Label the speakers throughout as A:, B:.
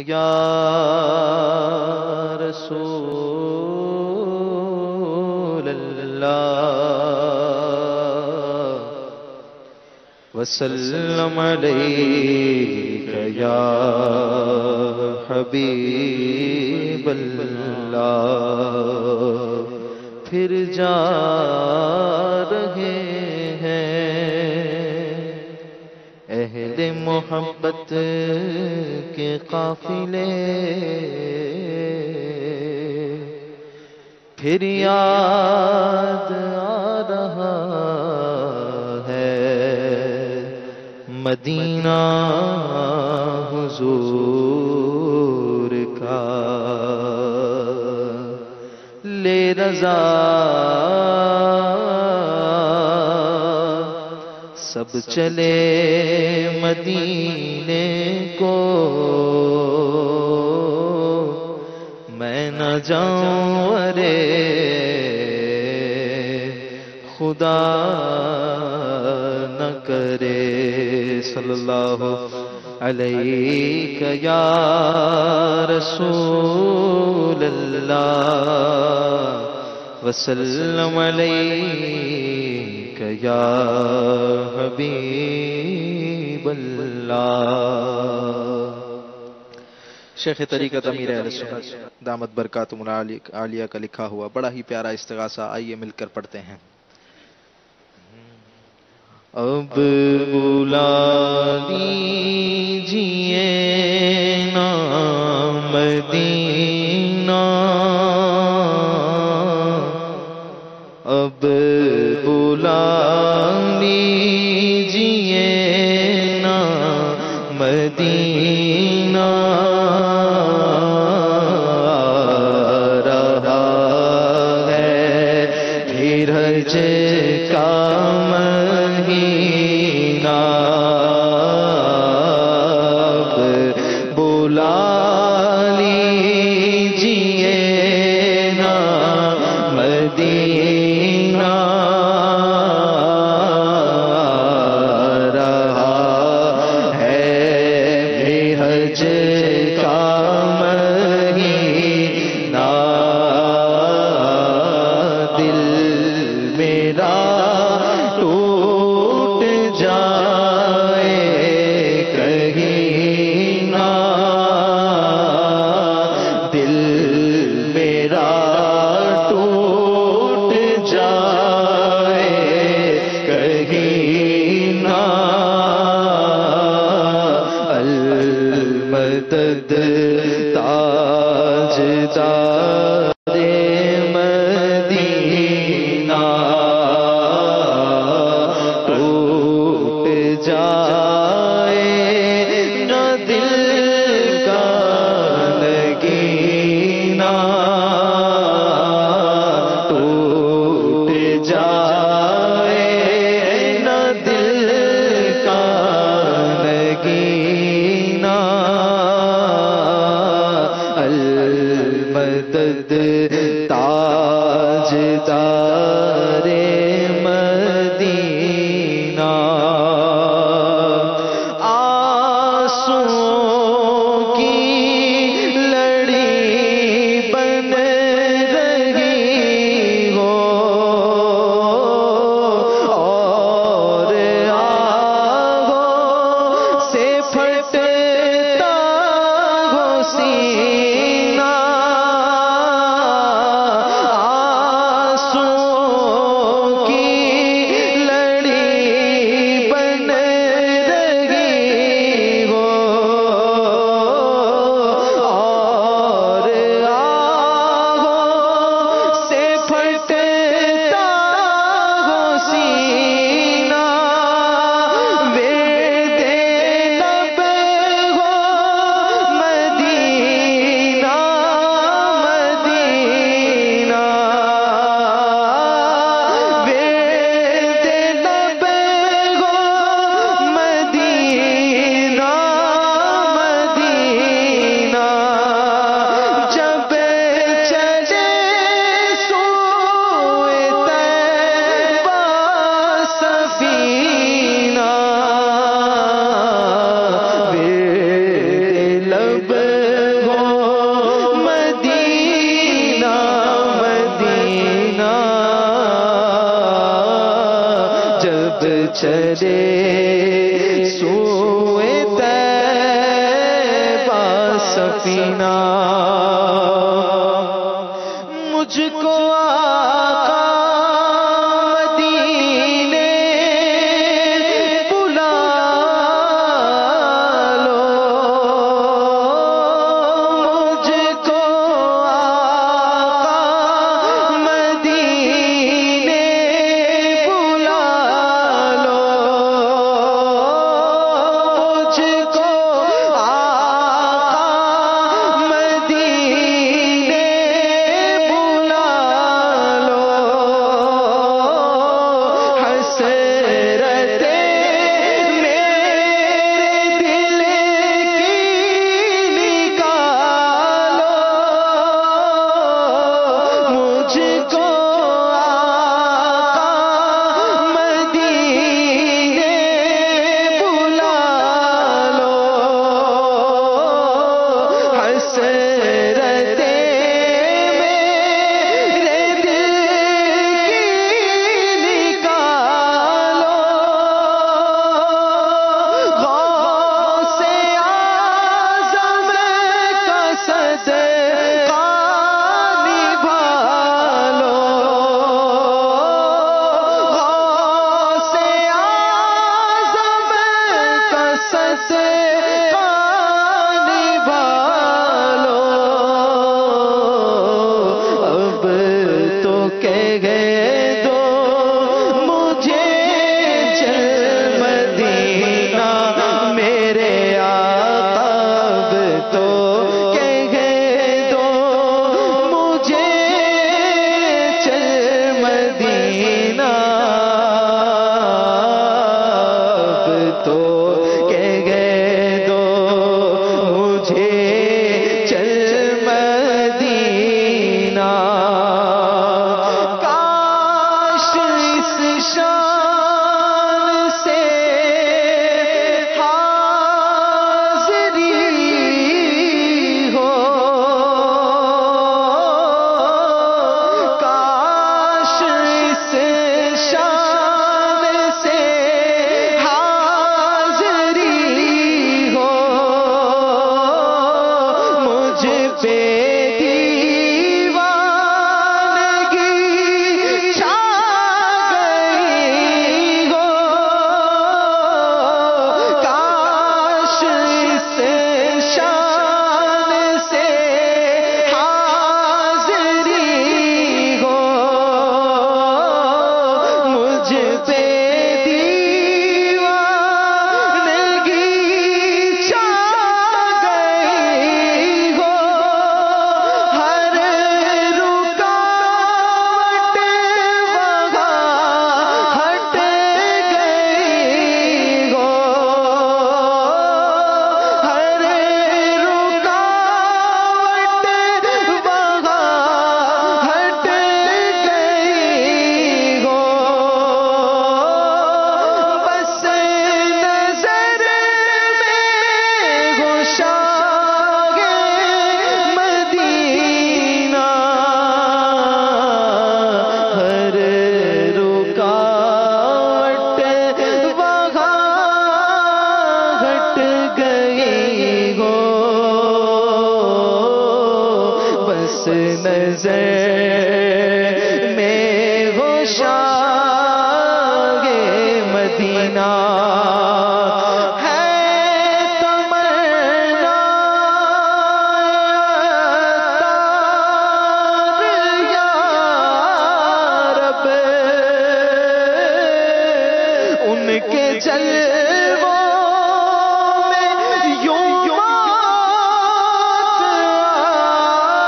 A: یا رسول اللہ وسلم علیک یا حبیب اللہ پھر جا رہے اہل محبت کے قافلے پھر یاد آ رہا ہے مدینہ حضور کا لے رضا سب چلے مدینے کو میں نہ جاؤں ارے خدا نہ کرے صلی اللہ علیہ یا رسول اللہ وسلم علیہ یا حبیب اللہ۔ شیخ طریقت امیر اہل سنت دامت برکاتہم العالیہ کا لکھا ہوا بڑا ہی پیارا استغاثہ، آئیے مل کر پڑھتے ہیں۔ اب بلا لیجیے نا مدینہ، اب بلا لیجیے نا مدینہ، رہا ہے پھر حج کا مہینہ، اب بلا لیجیے نا مدینہ، رہا ہے حج کا مہینہ، دل میرا ٹوٹ جائے کہیں نہ، دل میرا ٹوٹ جائے کہیں نہ، المدد تاجدار مدینہ، ٹوٹ جائے نہ دل کا نگینہ، ٹوٹ جائے نہ دل کا نگینہ، المدد تاجدار مدینہ، آنسوں چلے سوئے طیبہ سفینہ، مجھ کو آقا مدینے بلا لو، مجھ کو آقا مدینے بلا لو، مجھ کو آقا مدینے بلا لو، حسرت میرے دل کی نکالو، مجھ کو آقا مدینے بلا لو، حسرت میرے دل کی نکالو، غوث اعظم کا صدقہ نبھا لو، غوث اعظم کا صدقہ نبھا لو، اب تو کہہ دو مجھے چل مدینہ میرے آقا، اب تو کہہ دو مجھے چل مدینہ، اب تو کہہ دو مجھے چل مدینہ، کاش اس شان سے حاضری ہو، کاش اس شان سے حاضری ہو، مجھ پہ دیوانگی چھا گئی ہو، کاش اس شان سے حاضری ہو، مجھ پہ دیوانگی چھا گئی ہو، ہر رکاوٹ وہاں ہٹ گئی ہو، ہر رکاوٹ وہاں ہٹ گئی ہو، بس نظر میں گشاگ مدینہ، ہر رکاوٹ وہاں ہٹ گئی ہو، بس نظر میں گشاگ مدینہ ہے تمنا یا رب، ان کے جلووں میں یوں موت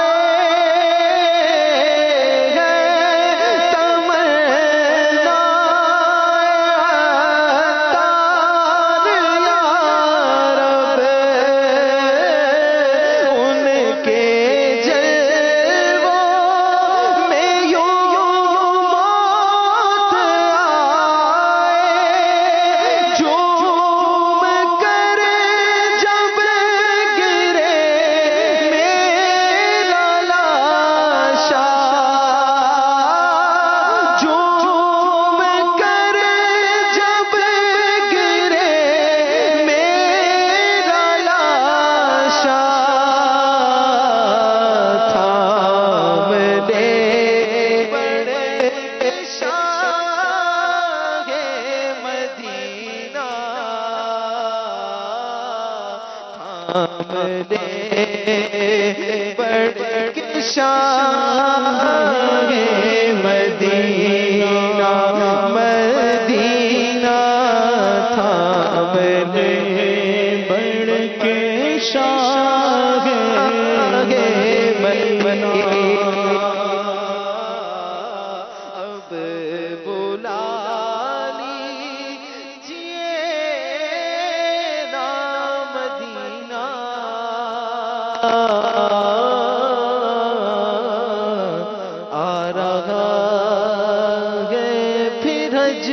A: آئے،
B: بڑھ کے شاہ مدینہ مدینہ تھام لے بڑھ کے شاہ مدینہ اب بلا آ رہا ہے پھر حج